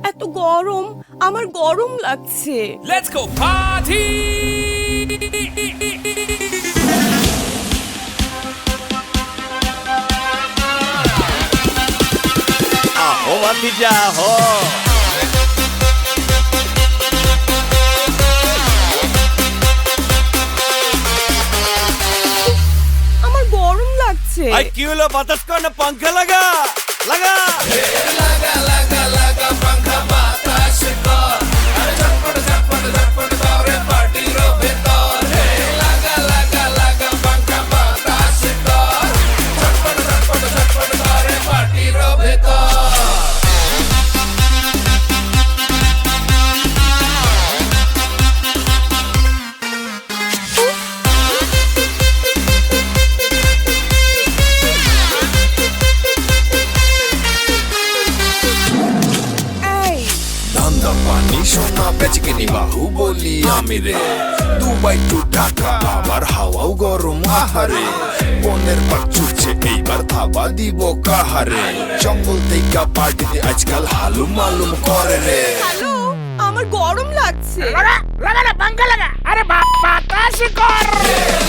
এত গরম, আমার গরম লাগছে। Let's go party! Aho Bhatija ho. আমার গরম লাগছে। Ay kyulo batas ko na pangkha laga. Laga. Laga laga laga pangkha batas ko. Are jhatpat jhatpat jhatpat dore party ro bhitor. Hey laga laga laga pangkha batas ko. Jhatpat jhatpat jhatpat dore party ro bhitor. ধান্দা পানি সোনা বেচকিনি বাহু বলি আমি রে Dubai two Dhaka আবার হাওয়াও গরম আহারে বনের পাক ছুটছে এইবার থাবা দিব কাহারে জঙ্গল থেকে পার্টিতে আজকাল হালুম মালুম করে রে হ্যালো, আমার গরম লাগছে। লাগা না পাঙ্খা লাগা আরে বাতাস কর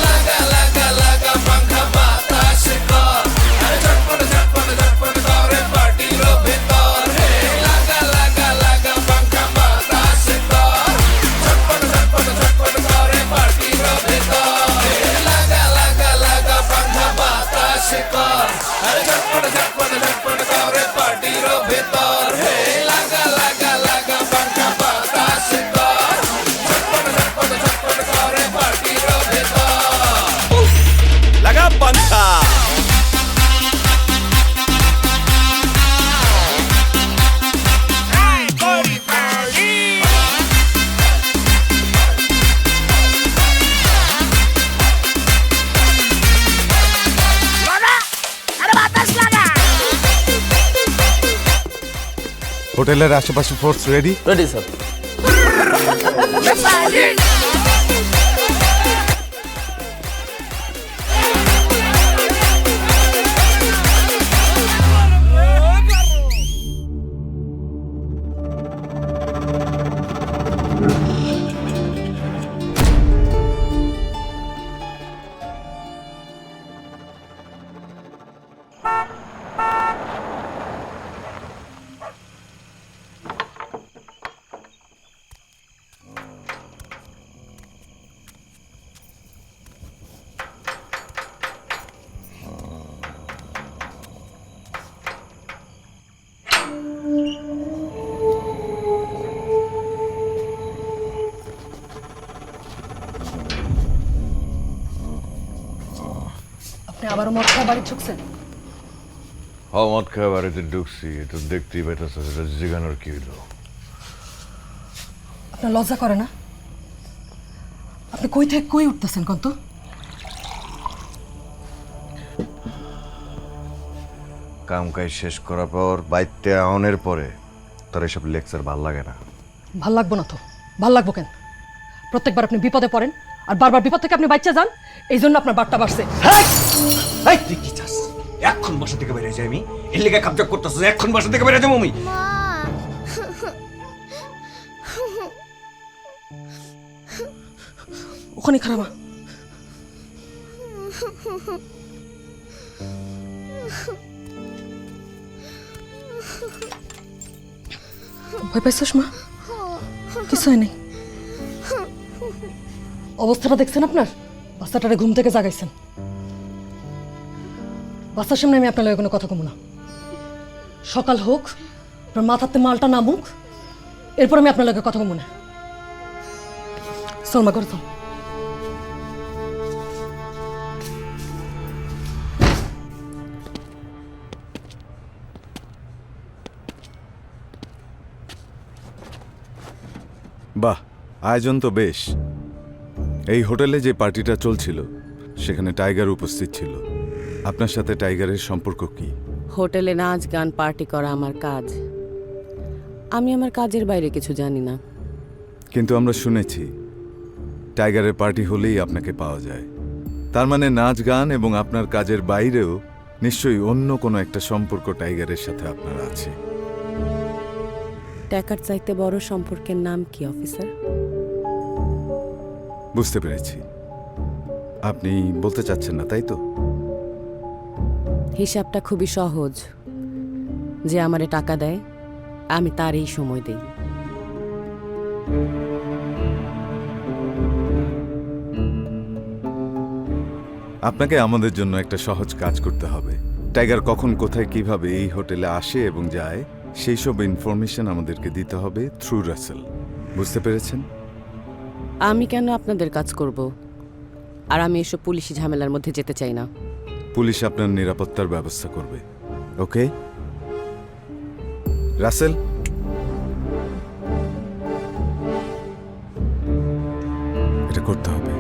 লাগা লাগা লাগা পাঙ্খা বাতাস কর আরে ঝটপট ঝটপট ঝটপট করে পার্টি রো ভেতর হে লাগা লাগা লাগা পাঙ্খা বাতাস কর ঝটপট ঝটপট ঝটপট করে পার্টি রো ভেতর হে লাগা লাগা লাগা পাঙ্খা বাতাস কর আরে ঝটপট ঝটপট ঝটপট করে পার্টি রো ভেতর হে লাগা লাগা লাগা পাঙ্খা বাতাস কর ঝটপট ঝটপট ঝটপট করে পার্টি রো ভেতর Laga pangkha. করি পারি লাগা আরে বাতাস লাগা হোটেলের আশেপাশে ফোর্স রেডি? Ready sir. আপনি আবারও মদ খাওয়া বাড়ি ঢুকছেন? মদ খাওয়া বাড়িতে ঢুকছি, তো দেখতেই পাইতেছ সেটা জিগানোর কি হইল? আপনার লজ্জা করে না? আপনি কই থেকে কই উঠতেছেন কত? কাম কাজ শেষ করার পর বাইতে আউনের পরে তোর এসব লেকচার ভাল লাগে না। ভাল লাগবো না তো, ভাল লাগবো কেন? প্রত্যেকবার আপনি বিপদে পড়েন আর বারবার বিপদ থেকে আপনি বাচ্চা যান, এই জন্য আপনার বাট্টা বাড়ছে। এই তুই কি চাস? এখন বাসা থেকে বেরিয়ে যাই আমি? এর লেগে কাবজা করতেছ? এখন বাসা থেকে বেরিয়ে যাবো আমি? ওখানে খারাপ ভয় পাইছস মা? কিছু হয় নাই। অবস্থাটা দেখছেন আপনার? বাচ্চাটারে ঘুম থেকে জাগাইছেন। বাচ্চার সামনে আমি আপনার লগে কোনো কথা কমু না। সকাল হোক, আপনার মাথাতে মালটা নামুক, এরপর আমি আপনার লগে কথা কমু না। চল মা, করে চল। বাহ, আয়োজন তো বেশ। এই হোটেলে যে পার্টিটা চলছিল সেখানে টাইগার উপস্থিত ছিল। আপনার সাথে টাইগারের সম্পর্ক কি? হোটেলে নাচ গান পার্টি করা আমার কাজ। আমি আমার কাজের বাইরে কিছু জানি না। কিন্তু আমরা শুনেছি টাইগারের পার্টি হলেই আপনাকে পাওয়া যায়। তার মানে নাচ গান এবং আপনার কাজের বাইরেও নিশ্চয়ই অন্য কোনো একটা সম্পর্ক টাইগারের সাথে আপনার আছে। টাকার চাইতে বড় সম্পর্কের নাম কি অফিসার? বুঝতে পেরেছি, আপনি বলতে চাচ্ছেন না, তাই তো? হিসাবটা খুবই সহজ। যে আমারে টাকা দেয় আমি তার এই সময় দেই। আপনাকে আমাদের জন্য একটা সহজ কাজ করতে হবে। টাইগার কখন, কোথায়, কিভাবে এই হোটেলে আসে এবং যায় সেই সব ইনফরমেশন আমাদেরকে দিতে হবে থ্রু রাসেল। বুঝতে পেরেছেন? আমি কেন আপনাদের কাজ করব? আর আমি এসব পুলিশি ঝামেলার মধ্যে যেতে চাই না। পুলিশ আপনার নিরাপত্তার ব্যবস্থা করবে। ওকে রাসেল, এটা করতে হবে।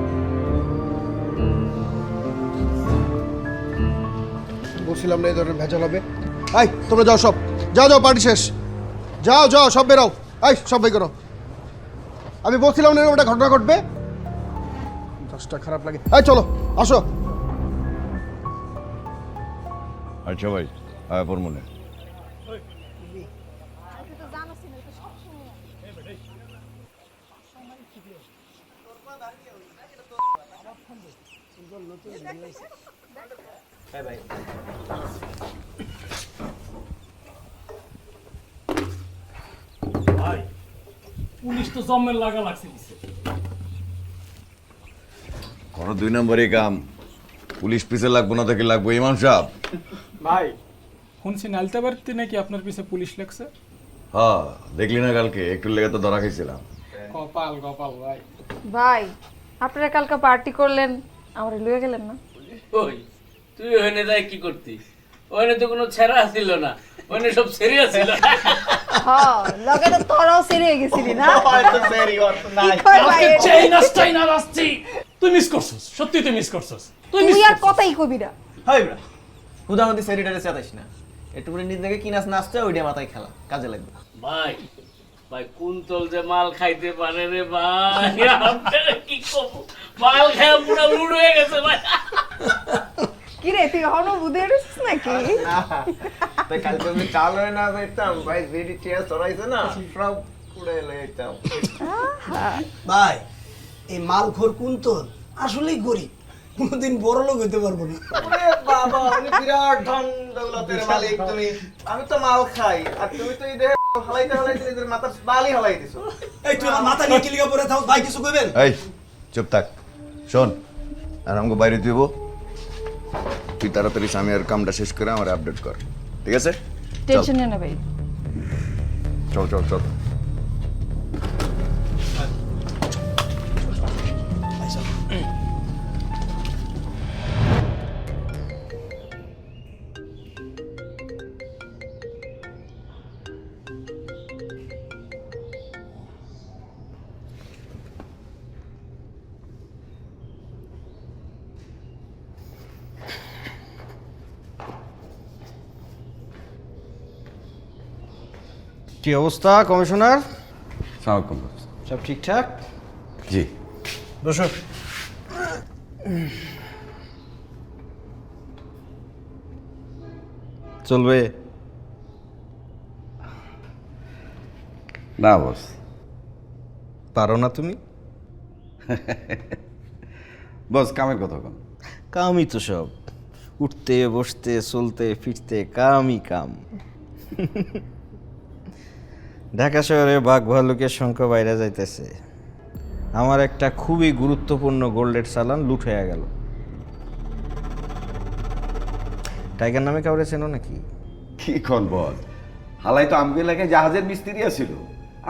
বলছিলাম না এই ধরনের ভেজাল হবে। এই তোমরা যাও, সব যাও যাও, পার্টি শেষ। যাও যাও, সব বেরাও। এই সব বের করো। আমি বলছিলাম না এরকম একটা ঘটনা ঘটবে। দশটা খারাপ লাগে। এই চলো, আসো। আচ্ছা ভাই, আয় পর মনে। পুলিশ তো জম্মের লাগা লাগছে দিছে। কোনো 2 নম্বরই কাম। পুলিশ পিছে লাগবো না, থেকে লাগবো ইমাম সাহেব। ভাই শুনছি নালতে বাড়িতে নাকি আপনার পিছে পুলিশ লাগছে। হ্যাঁ, দেখলি না কালকে একটু লেগে তো ধরা খাইছিলাম। কপাল কপাল ভাই। ভাই আপনারা কালকে পার্টি করলেন, আমার লুয়ে গেলেন না? ওই তুই ওখানে যাই কি করতি? ওখানে তো কোনো ছেঁড়া ছিল না, ওখানে সব সেরিয়া ছিল। হ্যাঁ, লগে তো তোরাও সেরে গেছিলি না? চাইনা আসছি। তুই মিস করছস, সত্যি তুই মিস করছস। তুই আর কথাই কবি না। হয় ব্রা, হুদামতি সেরিটারে চাতাইস না। একটু করে নিজেকে কি নাচ নাচতে ওইটা মাথায় খেলা কাজে লাগবে। ভাই ভাই কুন্তল যে মাল খাইতে পারে রে ভাই, আপনারা কি কব, মাল খায় পুরো লুড হয়ে গেছে ভাই। কি রে তুই হনো বুঝে রেছিস নাকি? তাই কালকে আমি চাল হয়ে না যাইতাম ভাই, যেটি চেয়ার চড়াইছে না সব পুড়ে লাইতাম। ভাই এই মালখোর কুন্তল আসলেই গরিব, কোনোদিন বড় লোক হইতে পারবো না। ওরে বাবা, উনি বিরাট ধন দৌলতের মালিক। তুমি, আমি তো মাল খাই আর তুমি তো এই দেহে হালাইতে হালাইতে নিজের মাথার বালি হালাই দিছো। এই তুই আমার মাথা নিয়ে কিলিগা পরে থাও, ভাই কিছু কইবেন? এই চুপ থাক, শোন। আর আমাকে বাইরে দিব, তুই তাড়াতাড়ি স্বামীর কামটা শেষ করে আমার আপডেট কর, ঠিক আছে? টেনশন নিও না ভাই। চল চল চল। কি অবস্থা কমিশনার? সালামালাইকুম। সব ঠিকঠাক? জি। বসো। চলবে না বস। পারো না তুমি? বস কামের কথা কন। কামই তো সব, উঠতে বসতে চলতে ফিরতে কামই কাম। ঢাকা শহরে বাঘ ভাল্লুকের সংখ্যা বাইরে যাইতেছে। আমার একটা খুবই গুরুত্বপূর্ণ গোল্ডের চালান লুট হয়ে গেল। টাইগার নামে কাউরে চেনো নাকি? কি কন বস, হালাই তো আমগো এলাকায় জাহাজের মিস্ত্রি আছিল।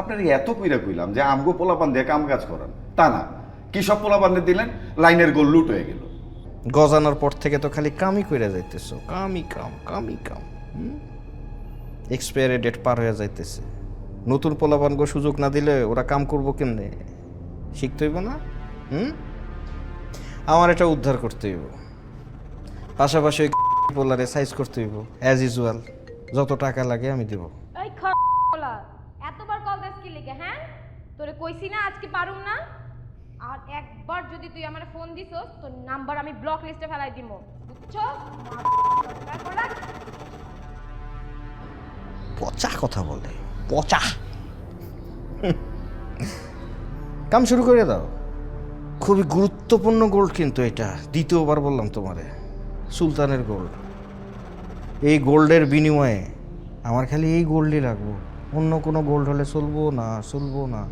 আপনার এত কইরা কইলাম যে আমগো পোলাপান দিয়ে কাম কাজ করান, তা না, কি সব পোলাপানে দিলেন, লাইনের গোল লুট হয়ে গেল। গজানোর পর থেকে তো খালি কামই কইরা যাইতেছো, কামই কাম কামই কাম। এক্সপায়ারি ডেট পার হয়ে যাইতেছে। নতুন পোলাপানগো সুযোগ না দিলে ওরা কাম করবো কেমনে? শিখতে হইব না? আমার এটা উদ্ধার করতে হইব, পাশাপাশি ওই পোলারে সাইজ করতে হইব অ্যাজ ইউজুয়াল। যত টাকা লাগে আমি দেব। এই খলা এতবার কল দিস কি লিখে? হ্যাঁ তোরে কইছি না আজকে পারুম না। আর একবার যদি তুই আমারে ফোন দিছস তোর নাম্বার আমি ব্লক লিস্টে ফেলাই দিমু, বুঝছো? পচা কথা বলে, পচা। কাম শুরু করে দাও। খুবই গুরুত্বপূর্ণ গোল্ড কিন্তু এটা, দ্বিতীয়বার বললাম তোমারে, সুলতানের গোল্ড। এই গোল্ডের বিনিময়ে আমার খালি এই গোল্ডই লাগবো, অন্য কোনো গোল্ড হলে চলবো না।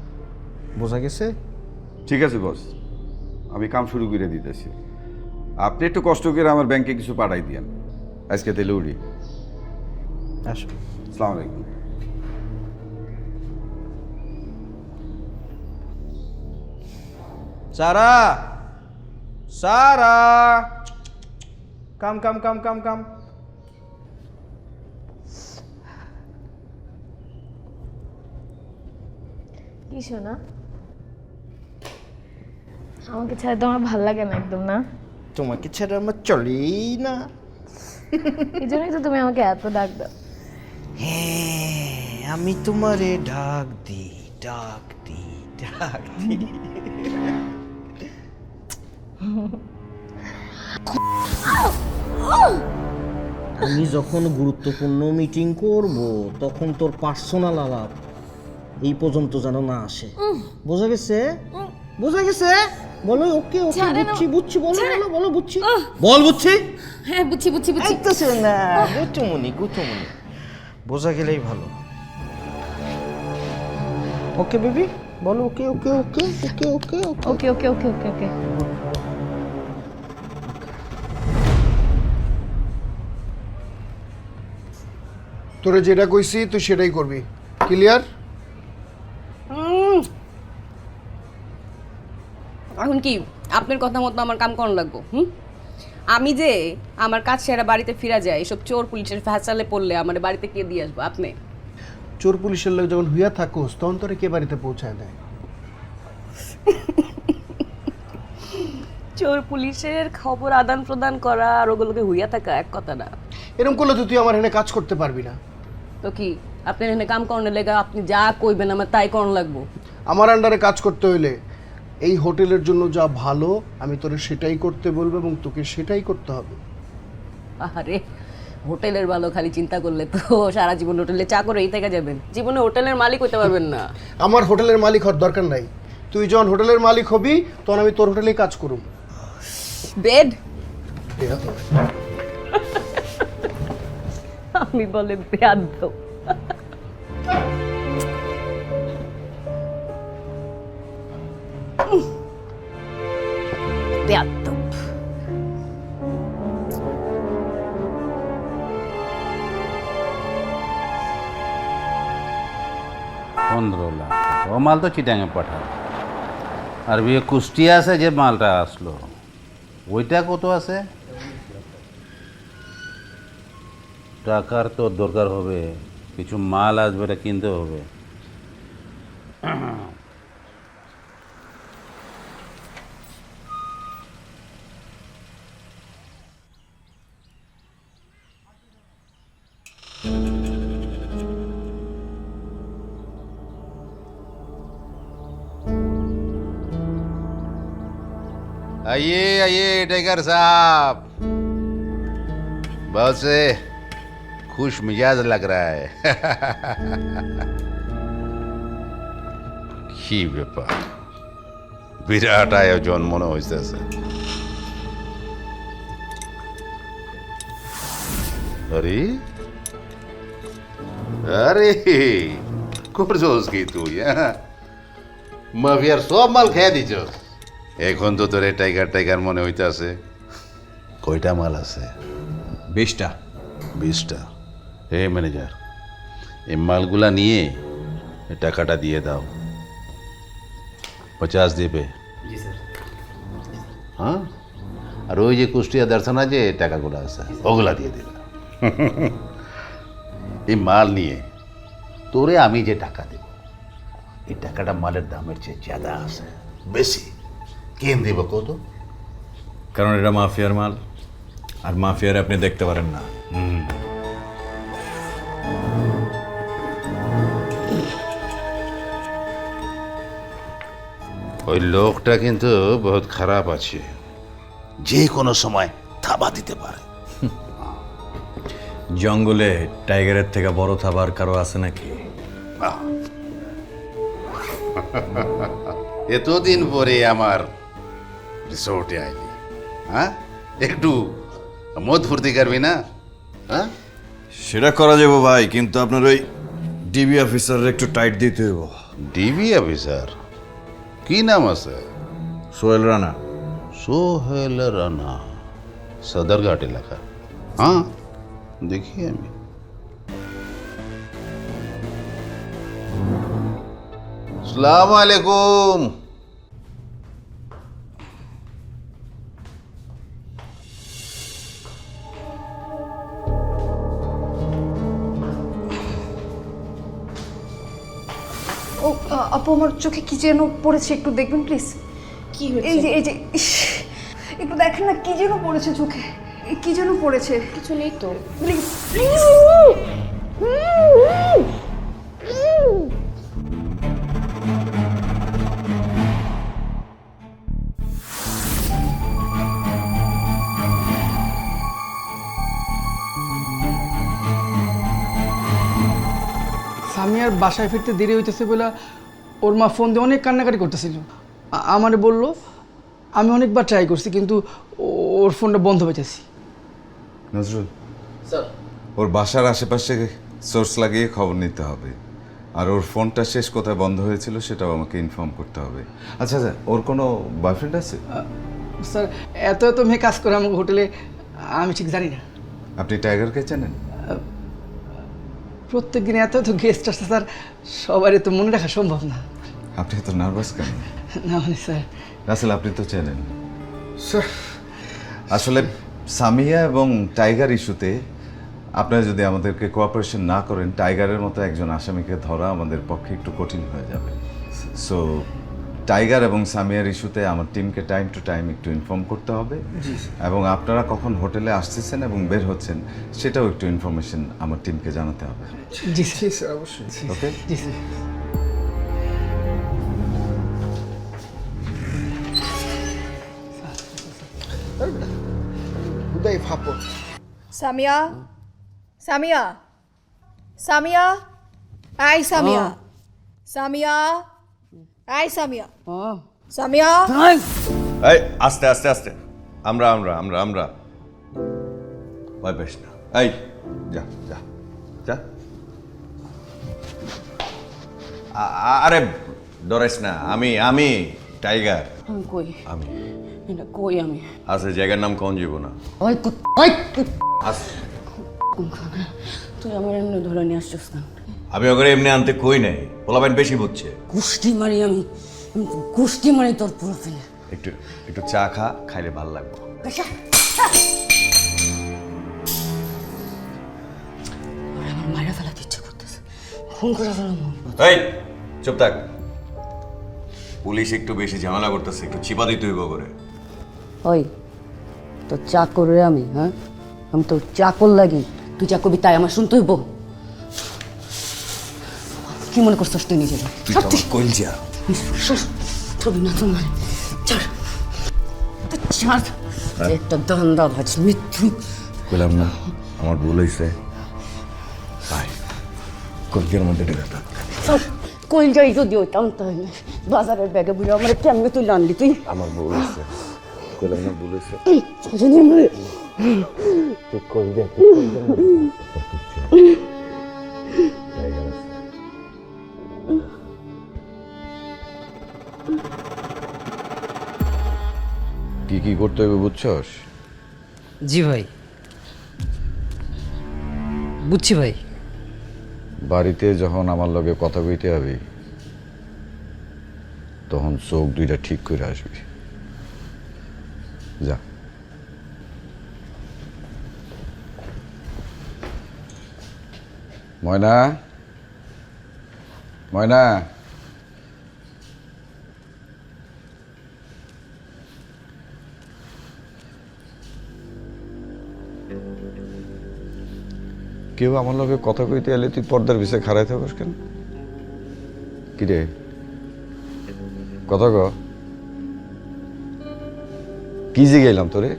বোঝা গেছে? ঠিক আছে বস, আমি কাম শুরু করে দিতেছি। আপনি একটু কষ্ট করে আমার ব্যাংকে কিছু পাঠাই দিয়েন। আজকে তাহলে উড়ি। আসো। আসসালামু আলাইকুম। সারা, সারা, কাম। কি শোনা, আমাকে ছাড়া তোমার ভালো লাগে না একদম, না? তোমাকে ছাড়া আমার চলেই না। এই জন্যই তো তুমি আমাকে এত ডাক দাও। হ্যাঁ, আমি তোমারে ডাক দি। আমি যখন গুরুত্বপূর্ণ মিটিং করব তখন তোর পার্সোনাল আলাপ এই পর্যন্ত যেন না আসে। বোঝা গেছে? বলো ওকে, বুঝছি, বলো বুঝছি। বল বুঝছি। হ্যাঁ, বুঝছি। আইতাছে না, গুতুমনি। বোঝা গেলেই ভালো। ওকে বেবি, বলো ওকে। তোরে যেটা কইছি তুই সেটাই করবি, ক্লিয়ার? এখন কি আপনার কথা মতো আমার কাম করানো লাগবো? আমি যে আমার কাজ সেরা বাড়িতে ফিরা যায়, এসব চোর পুলিশের ফ্যাসালে পড়লে আমার বাড়িতে কে দিয়ে আসবো? আপনি চোর পুলিশের লোক যখন হুইয়া থাকোস তখন তোরে কে বাড়িতে পৌঁছায় দেয়? চোর পুলিশের খবর আদান প্রদান করা আর ওগুলোকে হুইয়া থাকা এক কথা না। এরকম করলে তো তুই আমার এখানে কাজ করতে পারবি না। তো কি আপনার এখানে কাম করানোর লেগে আপনি যা কইবেন আমার তাই করানো লাগবো? আমার আন্ডারে কাজ করতে হইলে এই হোটেলের জন্য যা ভালো আমি তোরে সেটাই করতে বলবো এবং তোকে সেটাই করতে হবে। আরে হোটেলের ভালো খালি চিন্তা করলে তো সারা জীবন হোটেলে চা করেই থেকে যাবেন, জীবনে হোটেলের মালিক হইতে পারবেন না। আমার হোটেলের মালিক হওয়ার দরকার নাই। তুই যখন হোটেলের মালিক হবি তখন আমি তোর হোটেলেই কাজ করব। বেড আমি বলে বেয়াদ্দ। বেয়াদ্দ। 15 লাখ ও মাল তো চিটাঙে পাঠায়। আর বিয়ে কুষ্টিয়া আছে যে মালটা আসলো, ওইটা কত আছে? টাকার তো দরকার হবে, কিছু মাল আসবে, এটা কিনতে হবে। आइए टाइगर साहब, बहुत से खुश मिजाज लग रहा है। কি ব্যাপার, বিরাট আয়োজন মনে হইতেছে। আরে আরে করছস কি তুই? মাফিয়ার সব মাল খেয়ে দিছস। এখন তো তোর টাইগার মনে হইতেছে। কয়টা মাল আছে? 20টা। 20টা? হে ম্যানেজার, এই মালগুলা নিয়ে টাকাটা দিয়ে দাও। 50 দেবে? জি স্যার। হ্যাঁ, আর ওই যে কুষ্টিয়া দর্শনা যে টাকাগুলো আছে ওগুলা দিয়ে দেবে। এই মাল নিয়ে তোরে আমি যে টাকা দেব, এই টাকাটা মালের দামের চেয়ে জ্যাদা আছে, বেশি। কেন দেব কত? কারণ এটা মাফিয়ার মাল, আর মাফিয়ার আপনি দেখতে পারেন না। ওই লোকটা কিন্তু বহুত খারাপ আছে, যে কোনো সময় থাবা দিতে পারে। জঙ্গলে টাইগারের থেকে বড় থাবার কারো আছে নাকি? এতদিন পরে আমার রিসোর্টে আইলি, হ্যাঁ? একটু মদ ফুর্তি করবি না? হ্যাঁ, সেটা করা যাবো ভাই, কিন্তু আপনার ওই ডিবি অফিসার একটু টাইট দিতে হইব। ডিবি অফিসার কি নাম আছে? সোহেল রানা। সোহেল রানা, সদরঘাট এলাকা। হ্যাঁ, দেখি আমি। আসসালামু আলাইকুম। ও আপু, আমার চোখে কি যেন পড়েছে, একটু দেখবেন প্লিজ। কি এই যে ইস, একটু দেখেন না কি যেন পড়েছে চোখে, কি যেন পড়েছে। কিছু নেই তো। প্লিজ সামিয়ার বাসায় ফিরতে দেরি হইতেছে বলে ওর মা ফোন দিয়ে অনেক কান্নাকাটি করতেছিল। আমারে বলল, আমি অনেকবার ট্রাই করছি কিন্তু ওর ফোনটা বন্ধ পাইতেছি। নজরুল, স্যার, ওর বাসার আশেপাশে সোর্স লাগিয়ে খবর নিতে হবে, আর ওর ফোনটা শেষ কোথায় বন্ধ হয়েছিল সেটাও আমাকে ইনফর্ম করতে হবে। আচ্ছা আচ্ছা, ওর কোনো বয়ফ্রেন্ড আছে? স্যার, এত এত মেয়ে কাজ করে আমাকে হোটেলে, আমি ঠিক জানি না। আপনি টাইগারকে চেনেন? প্রত্যেক দিন এত এত গেস্ট আসছে স্যার, সবারই তো মনে রাখা সম্ভব না। আপনি এত নার্ভাস কেন? না মানে স্যার, আসলে আপনি তো চেনেন। আসলে সামিয়া এবং টাইগার ইস্যুতে আপনারা যদি আমাদেরকে কোঅপারেশন না করেন, টাইগারের মতো একজন আসামিকে ধরা আমাদের পক্ষে একটু কঠিন হয়ে যাবে। সো টাইগার এবং সামিয়ার ইস্যুতে আমার টিমকে টাইম টু টাইম একটু ইনফর্ম করতে হবে, এবং আপনারা কখন হোটেলে আসতেছেন এবং বের হচ্ছেন সেটাও একটু ইনফরমেশন আমার টিমকে জানাতে হবে। জি স্যার, অবশ্যই। ওকে? জি স্যার। উদয় ফাপড়। সামিয়া, সামিয়া, সামিয়া, আই সামিয়া, সামিয়া, আই সামিয়া, সামিয়া। এই আস্তে আস্তে আস্তে, আমরা আমরা আমরা আমরা ভয় পাইস না। এই যা যা যা। আরে ডরাইস না, আমি আমি টাইগার। কই আমি এটা কই আমি আছে জায়গার নাম কোন যাব না। ওই ওই আস- তুই আমার এমনি ধরে নিয়ে আসছিস না। আমি ওকে এমনি আনতে কই নাই, পোলাপাইন বেশি বুঝছে। কুষ্টি মারি আমি কুষ্টি মারি তোর প্রোফাইলে। একটু একটু চা খা, খাইলে ভালো লাগবে। আমার মায়েরা ফেলাতে ইচ্ছে করতেছে, খুন করে ফেলাম। এই চুপ থাক, পুলিশ একটু বেশি ঝামেলা করতেছে, একটু চিপা দিতে হইব করে। ওই তো চাকর রে আমি, হ্যাঁ আমি তো চাকর লাগি, তুই যা করবি তাই আমার শুনতে হইব। কি মনে করছিস তুই নিজে? তুই তো আমার কইলজা। ছবি না তোমার চার একটা দান্দা ভাজ মৃত্যু। কইলাম না আমার ভুল হয়েছে। ভাই কলকের মধ্যে ঢেকে থাক। কই যাই যদি ওইটাম তাহলে বাজারের ব্যাগে বুঝে আমার কেমনে তুই আনলি তুই? আমার ভুল হয়েছে, কইলাম না ভুল হয়েছে। তুই কই দেখ কি কি করতে হবে বুঝছস? জি ভাই, বুঝছি ভাই। বাড়িতে যখন আমার লগে কথা কইতে হবে তখন চোখ দুইটা ঠিক করে আসবি। যা। ময়না, ময়না, কেউ আমার লগে কথা কইতে এলে তুই পর্দার পিছে খাড়াই থাকস কেন? কিরে কথা ক, কি যে গেলাম তোরে?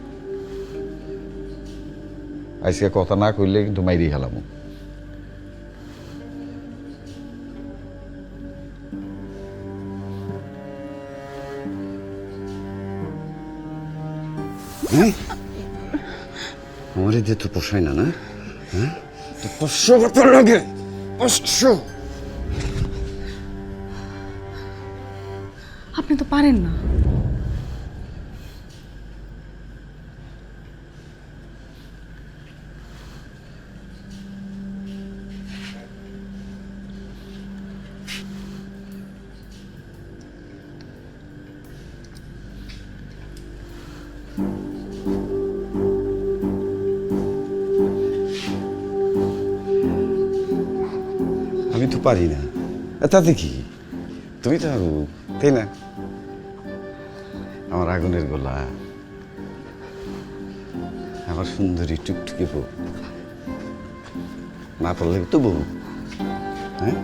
আজকে কথা না কইলে কিন্তু মাইরি হেলাম। হ্যাঁ আমার এদের তো পোষায় না, না? হ্যাঁ তো কষ্ট করতে লাগে, কষ্ট। আপনি তো পারেন না। আমি তো পারি না, তাতে কি? তুমি তো আগুন, তাই না? আমার আগুনের গোলা, আমার সুন্দরী টুকটুকে বউ, না পারলে তো বউ। হ্যাঁ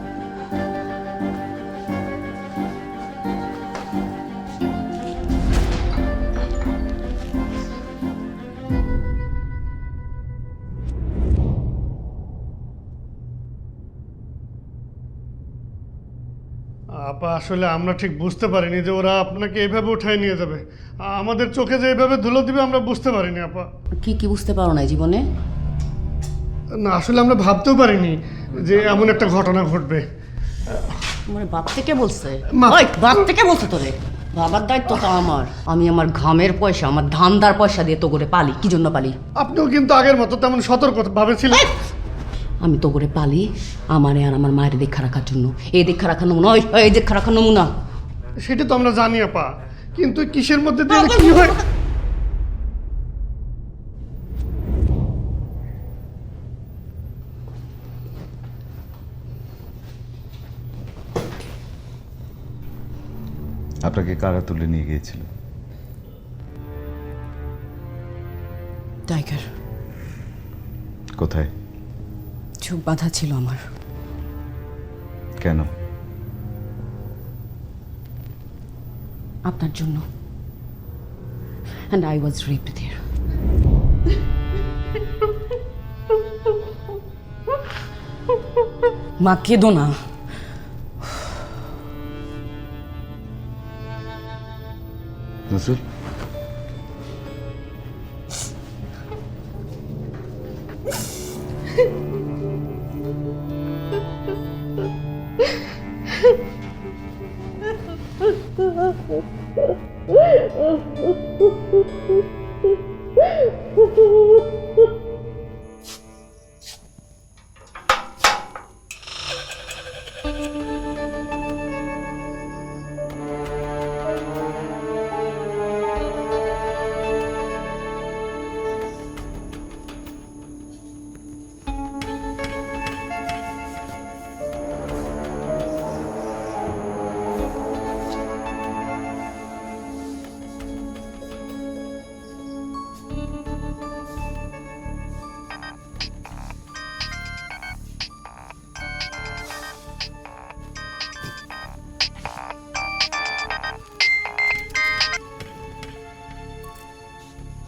আপা আসলে আমরা ঠিক বুঝতে পারিনি যে ওরা আপনাকে এইভাবে উঠায় নিয়ে যাবে। আমাদের চোখে যে এইভাবে ধুলো দিবে আমরা বুঝতে পারিনি আপা। কি কি বুঝতে পারো না জীবনে? না আসলে আমরা ভাবতেও পারিনি যে এমন একটা ঘটনা ঘটবে। মানে বাপ থেকে বলছে? মা- ওই বাপ থেকে বলছে তোরে? বাবার দায়িত্ব তো আমার। আমি আমার ঘামের পয়সা, আমার ধান্দার পয়সা দিয়ে তো করে পালি। কি জন্য পালি? আপনিও কিন্তু আগের মতো তেমন সতর্ক ভাবে ছিলেন। আমি তো করে পালি আমারে আর আমার মায়ের দেখা রাখার জন্য। এই দেখা রাখার নমুনা, এই দেখা রাখার নমুনা। সেটা তো আমরা জানি আপা, কিন্তু কিসের মধ্যে দিয়ে কি হয়? আপনাকে কারা তুলে নিয়ে গিয়েছিল? টাইগার। কোথায়? চোখ বাঁধা ছিল আমার। কেন? আপনার জন্য। And I was raped there. মা কেঁদো না। নজরুল,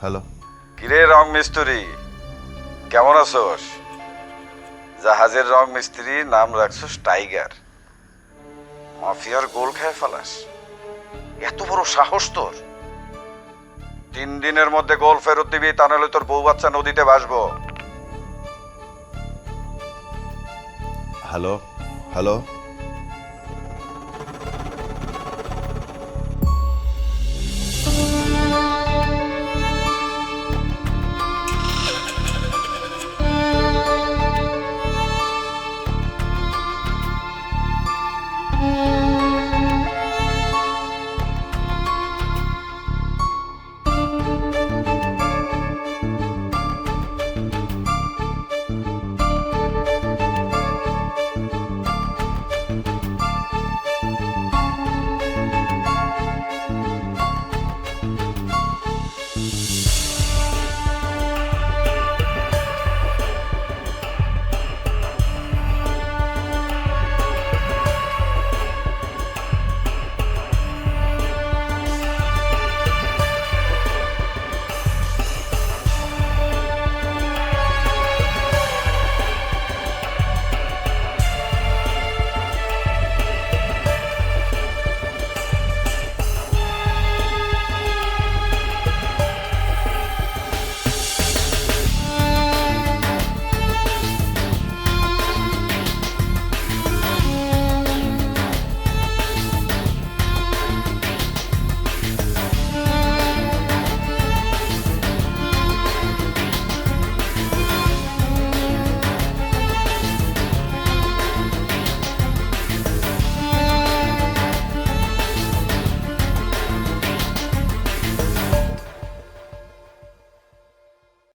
হ্যালো। কিরে রং মিস্ত্রি, কেমন আছোস? জাহাজের রং মিস্ত্রি, নাম রাখছস টাইগার। মাফিয়ার গোল খেয়ে ফেলাস, এত বড় সাহস তোর? 3 দিনের মধ্যে গোল ফেরত দিবি, তা নাহলে তোর বউ বাচ্চা নদীতে ভাসবো। Hello hello